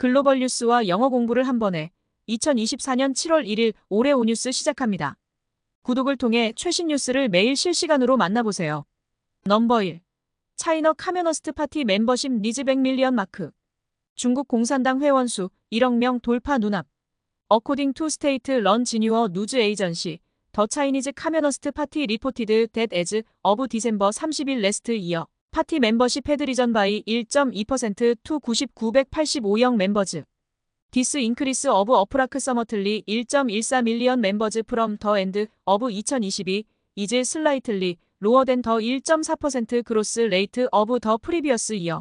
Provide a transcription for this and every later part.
글로벌 뉴스와 영어 공부를 한 번에 2024년 7월 1일 올해 오뉴스 시작합니다. 구독을 통해 최신 뉴스를 매일 실시간으로 만나보세요. 넘버 1. 차이너 카메너스트 파티 멤버십 니즈 100밀리언 마크. 중국 공산당 회원수 1억 명 돌파 눈앞. According to state-run Xinhua News Agency, the Chinese Communist Party reported that as of December 30일 last year, 파티 멤버십 had risen by 1.2% to 9,985영 members. This increase of approximately 1.14 million members from the end of 2022 is slightly lower than the 1.4% growth rate of the previous year.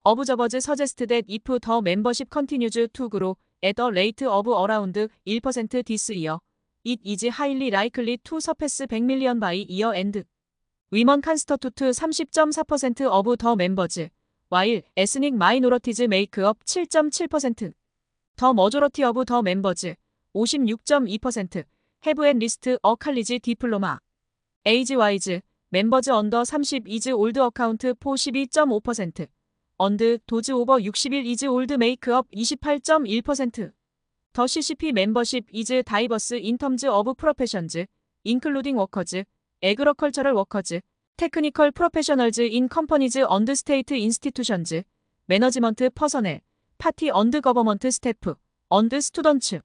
Observers suggest that if the membership continues to grow at a rate of around 1% this year, it is highly likely to surpass 100 million by year end. Women constitute 30.4% of the members, while ethnic minorities make up 7.7%. The majority of the members, 56.2%, have at least a college diploma. Age-wise, members under 30 is old account for 12.5%, and those over 60 is old make up 28.1%. The CCP membership is diverse in terms of professions, including workers, agricultural workers, technical professionals in companies and state institutions, management personnel, party and government staff, and students.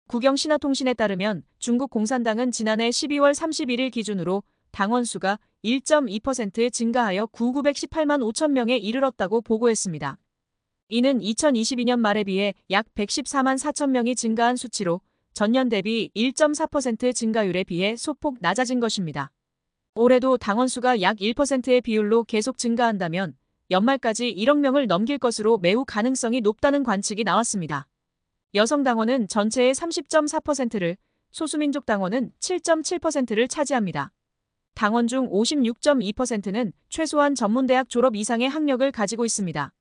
국영신화통신에 따르면 중국 공산당은 지난해 12월 31일 기준으로 당원 수가 1.2% 증가하여 918만 5천 명에 이르렀다고 보고했습니다. 이는 2022년 말에 비해 약 114만 4천 명이 증가한 수치로 전년 대비 1.4% 증가율에 비해 소폭 낮아진 것입니다. 올해도 당원 수가 약 1%의 비율로 계속 증가한다면 연말까지 1억 명을 넘길 것으로 매우 가능성이 높다는 관측이 나왔습니다. 여성 당원은 전체의 30.4%를, 소수민족 당원은 7.7%를 차지합니다. 당원 중 56.2%는 최소한 전문대학 졸업 이상의 학력을 가지고 있습니다.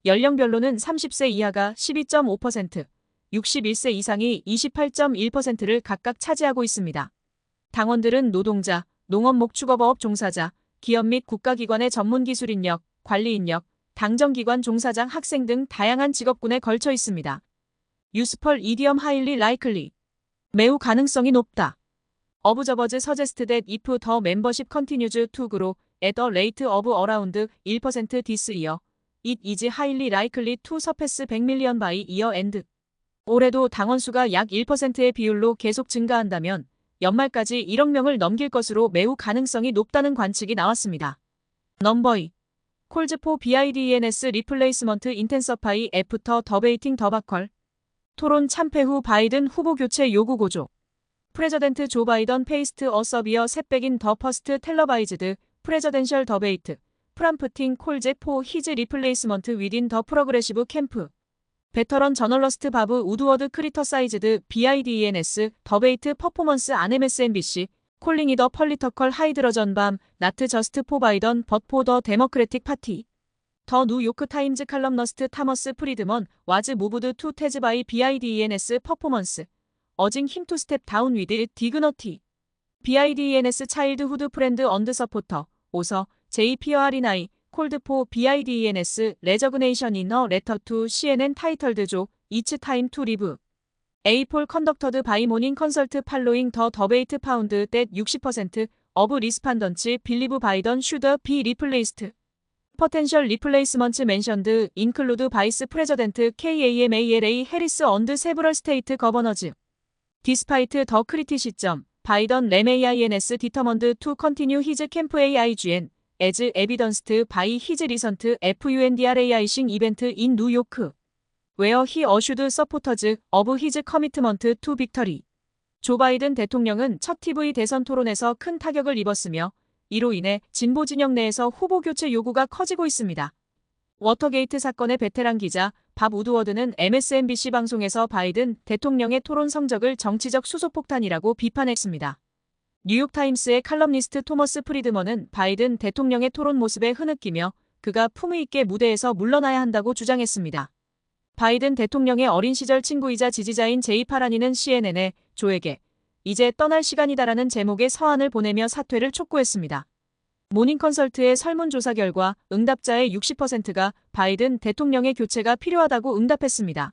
연령별로는 30세 이하가 12.5%, 61세 이상이 28.1%를 각각 차지하고 있습니다. 당원들은 노동자, 농업목축업업 종사자, 기업 및 국가기관의 전문기술 인력, 관리 인력, 당정기관 종사장 학생 등 다양한 직업군에 걸쳐 있습니다. Useful idiom highly likely. 매우 가능성이 높다. Observers suggest that if the membership continues to grow at a rate of around 1% this year, it is highly likely to surpass 100 million by year end. 올해도 당원 수가 약 1%의 비율로 계속 증가한다면 연말까지 1억 명을 넘길 것으로 매우 가능성이 높다는 관측이 나왔습니다. 넘버 2. Calls for Biden's replacement intensify after debating debacle. 토론 참패 후 바이든 후보 교체 요구 고조. 프레저던트 조 바이든 faced a severe setback in the first televised presidential debate, prompting calls for his replacement within the progressive camp. 베터런 저널러스트 바브 우드워드 크리터사이즈드 BIDENS 더베이트 퍼포먼스 안 MSNBC 콜링 이더 펄리터컬 하이드러전 밤 not just for Biden but for the Democratic Party. 더 뉴요크 타임즈 칼럼너스트 타머스 프리드먼 was moved to teze by BIDENS 퍼포먼스 urging him to step down with dignity. BIDENS 차일드후드 프렌드 언드 서포터 오서 JPRNI called for BIDENS resignation in a letter to CNN titled "Jo, It's time to leave." A poll conducted by Morning Consult following the debate found that 60% of respondents believe Biden should be replaced. Potential replacements mentioned include Vice President Kamala Harris and several state governors. Despite the criticism, Biden remains determined to continue his campaign as evidenced by his recent FUNDRAIing event in New York, where he assured supporters of his commitment to victory. 조 바이든 대통령은 첫 TV 대선 토론에서 큰 타격을 입었으며 이로 인해 진보 진영 내에서 후보 교체 요구가 커지고 있습니다. 워터게이트 사건의 베테랑 기자 밥 우드워드는 MSNBC 방송에서 바이든 대통령의 토론 성적을 정치적 수소폭탄이라고 비판했습니다. 뉴욕타임스의 칼럼니스트 토머스 프리드먼은 바이든 대통령의 토론 모습에 흐느끼며 그가 품위 있게 무대에서 물러나야 한다고 주장했습니다. 바이든 대통령의 어린 시절 친구이자 지지자인 제이 파라니는 CNN에 조에게 이제 떠날 시간이다라는 제목의 서한을 보내며 사퇴를 촉구했습니다. 모닝컨설트의 설문조사 결과 응답자의 60%가 바이든 대통령의 교체가 필요하다고 응답했습니다.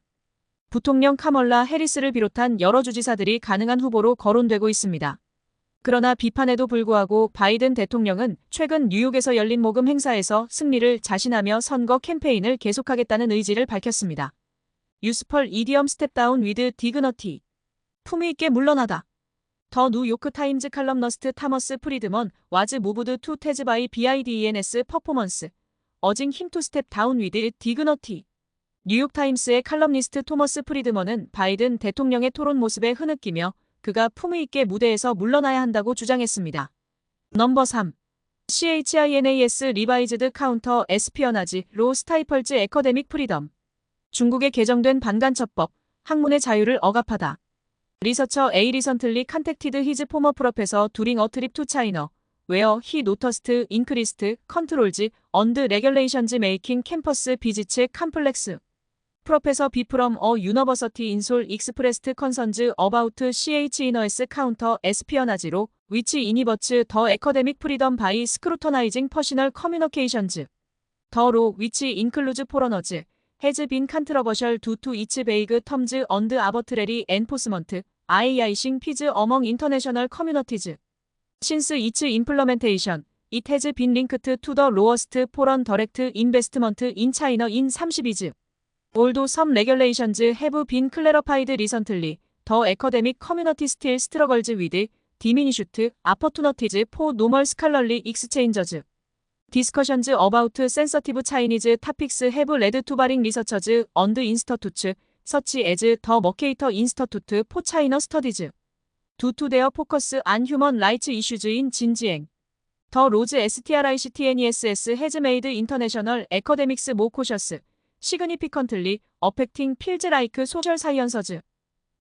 부통령 카멀라 해리스를 비롯한 여러 주지사들이 가능한 후보로 거론되고 있습니다. 그러나 비판에도 불구하고 바이든 대통령은 최근 뉴욕에서 열린 모금 행사에서 승리를 자신하며 선거 캠페인을 계속하겠다는 의지를 밝혔습니다. 유스펄 이디엄 스텝다운 위드 디그너티. 품위 있게 물러나다. 더 뉴요크 타임즈 칼럼너스트 타머스 프리드먼 와즈 무브드 투 테즈 바이 BIDENS 퍼포먼스. 어징 힘 투 스텝 다운 위드 디그너티. 뉴욕타임스의 칼럼니스트 토머스 프리드먼은 바이든 대통령의 토론 모습에 흐느끼며 그가 품위 있게 무대에서 물러나야 한다고 주장했습니다. 넘버 3. CHINAS 리바이즈드 카운터 에스피어나지 로 스타이펄즈 에커데믹 프리덤. 중국에 개정된 반간첩법, 학문의 자유를 억압하다. 리서처 A 리선틀리 컨택티드 히즈 포머 프로페서 두링 어 트립 투 차이너, 웨어 히 노터스트 인크리스트 컨트롤즈 언드 레귤레이션즈 메이킹 캠퍼스 비지츠 컴플렉스. 프로페서 B from a university 인솔 익스프레스트 컨선즈 어바우트 CHINAS 카운터 에스피어나지로 which inhibits the academic freedom by scrutinizing personal communications. The law which includes foreigners has been controversial due to its vague terms and arbitrary enforcement, IICing fees among international communities. Since its implementation, it has been linked to the lowest foreign direct investment in China in 30 years. Although some regulations have been clarified recently, the academic community still struggles with diminished opportunities for normal scholarly exchanges. Discussions about sensitive Chinese topics have led to varying researchers and institutes, such as the Mercator Institute for China Studies, due to their focus on human rights issues in Xinjiang. The laws STRICTNESS has made international academics more cautious, significantly affecting fields like social sciences.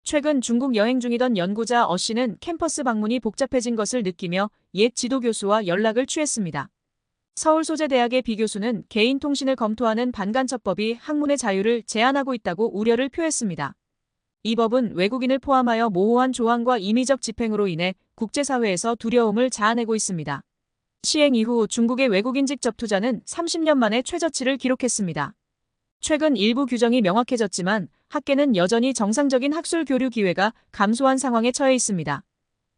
최근 중국 여행 중이던 연구자 어 씨는 캠퍼스 방문이 복잡해진 것을 느끼며 옛 지도교수와 연락을 취했습니다. 서울소재대학의 비 교수는 개인 통신을 검토하는 반간첩법이 학문의 자유를 제한하고 있다고 우려를 표했습니다. 이 법은 외국인을 포함하여 모호한 조항과 임의적 집행으로 인해 국제사회에서 두려움을 자아내고 있습니다. 시행 이후 중국의 외국인 직접 투자는 30년 만에 최저치를 기록했습니다. 최근 일부 규정이 명확해졌지만 학계는 여전히 정상적인 학술 교류 기회가 감소한 상황에 처해 있습니다.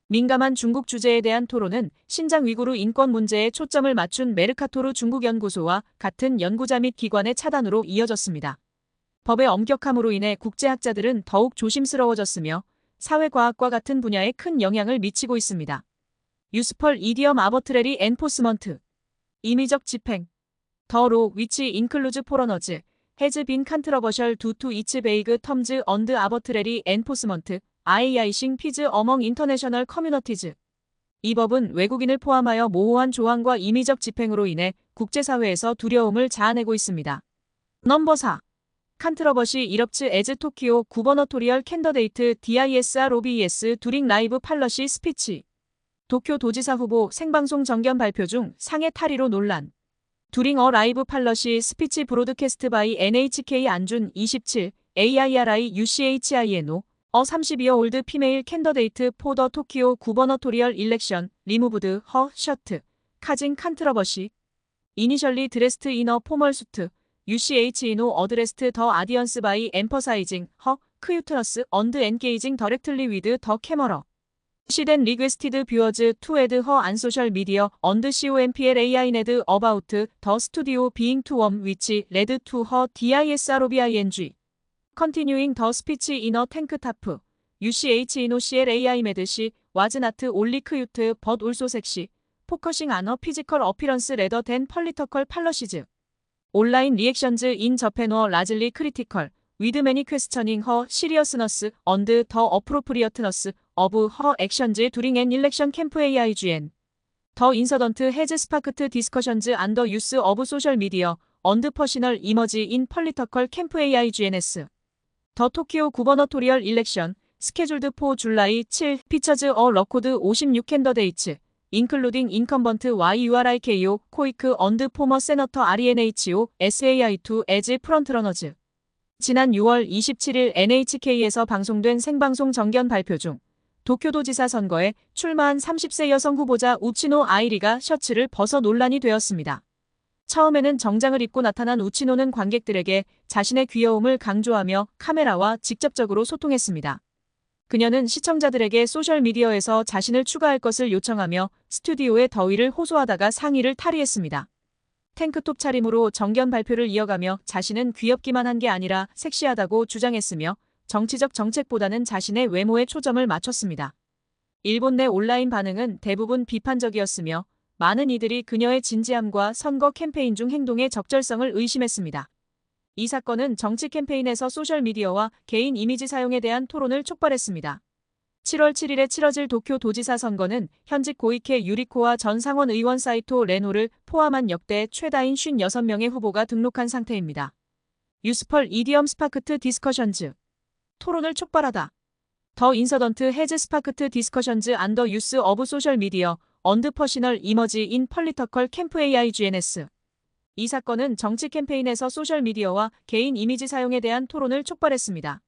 민감한 중국 주제에 대한 토론은 신장 위구르 인권 문제에 초점을 맞춘 메르카토르 중국연구소와 같은 연구자 및 기관의 차단으로 이어졌습니다. 법의 엄격함으로 인해 국제학자들은 더욱 조심스러워졌으며 사회과학과 같은 분야에 큰 영향을 미치고 있습니다. 유스펄 이디엄 아버트레리 엔포스먼트. 임의적 집행. 더 로 위치 인클루즈 포러너즈. has been controversial due to its vague terms and arbitrary enforcement, IICing fees among international communities. 이 법은 외국인을 포함하여 모호한 조항과 임의적 집행으로 인해 국제사회에서 두려움을 자아내고 있습니다. 넘버 4. 컨트러버시 이럽츠 에즈 토키오 구버너토리얼 캔더데이트 DISR OBS 두링 라이브 팔러시 스피치. 도쿄 도지사 후보 생방송 정견 발표 중 상해 탈의로 논란. 두링 어 라이브 팔러시 스피치 브로드캐스트 바이 NHK 안준 27 AIRI UCHINO 어 32여 올드 피메일 캔더데이트 포더 토키오 구버너토리얼 일렉션 리무브드 허 셔트 카징 컨트러버시 이니셜리 드레스트 이너 포멀 수트 UCHINO 어드레스트 더 아디언스 바이 엠퍼사이징 허 크유트너스 언드 엔게이징 더렉틀리 위드 더 캐머러 시덴 리퀘스티드 뷰어즈 투 에드 허 안 소셜 미디어 언드 COMPLAI 네드 어바우트 더 스튜디오 비잉 투 웜 위치 레드 투 허 DISROBING 컨티뉴잉 더 스피치 이너 탱크 타프 UCHINO CLAI 메드시 와즈 나트 올리 크유트 벗 올소 섹시 포커싱 안어 피지컬 어피런스 레더 댄 펄리터컬 팔러시즈 온라인 리액션즈 인 저펜어 라즐리 크리티컬 위드 매니 퀘스처닝 허 시리어스너스 언드 더 어프로프리어트너스 어브 허 액션즈 두링 앤 일렉션 캠프 AIGN 더 인서던트 해즈 스파크트 디스커션즈 안더 유스 어브 소셜 미디어 언드 퍼시널 이머지 인 펄리터컬 캠프 AIGNS 더 토키오 구버너토리얼 일렉션 스케줄드 포 줄라이 7 피처즈 어 러코드 56 캔더데이츠 인클루딩 인컴번트 YURIKO 코이크 언드 포머 세너터 RENHO SAI2 에즈 프런트러너즈 지난 6월 27일 NHK에서 방송된 생방송 정견 발표 중 도쿄도지사 선거에 출마한 30세 여성 후보자 우치노 아이리가 셔츠를 벗어 논란이 되었습니다. 처음에는 정장을 입고 나타난 우치노는 관객들에게 자신의 귀여움을 강조하며 카메라와 직접적으로 소통했습니다. 그녀는 시청자들에게 소셜미디어에서 자신을 추가할 것을 요청하며 스튜디오의 더위를 호소하다가 상의를 탈의했습니다. 탱크톱 차림으로 정견 발표를 이어가며 자신은 귀엽기만 한 게 아니라 섹시하다고 주장했으며 정치적 정책보다는 자신의 외모에 초점을 맞췄습니다. 일본 내 온라인 반응은 대부분 비판적이었으며 많은 이들이 그녀의 진지함과 선거 캠페인 중 행동의 적절성을 의심했습니다. 이 사건은 정치 캠페인에서 소셜미디어와 개인 이미지 사용에 대한 토론을 촉발했습니다. 7월 7일에 치러질 도쿄도지사 선거는 현직 고이케 유리코와 전 상원 의원 사이토 레노를 포함한 역대 최다인 56명의 후보가 등록한 상태입니다. 유스펄 이디엄 스파크트 디스커션즈. 토론을 촉발하다. 더 인서던트 해즈 스파크트 디스커션즈 안더 유스 어브 소셜미디어 언드 퍼시널 이머지 인 펄리터컬 캠프 AIGNS. 이 사건은 정치 캠페인에서 소셜미디어와 개인 이미지 사용에 대한 토론을 촉발했습니다.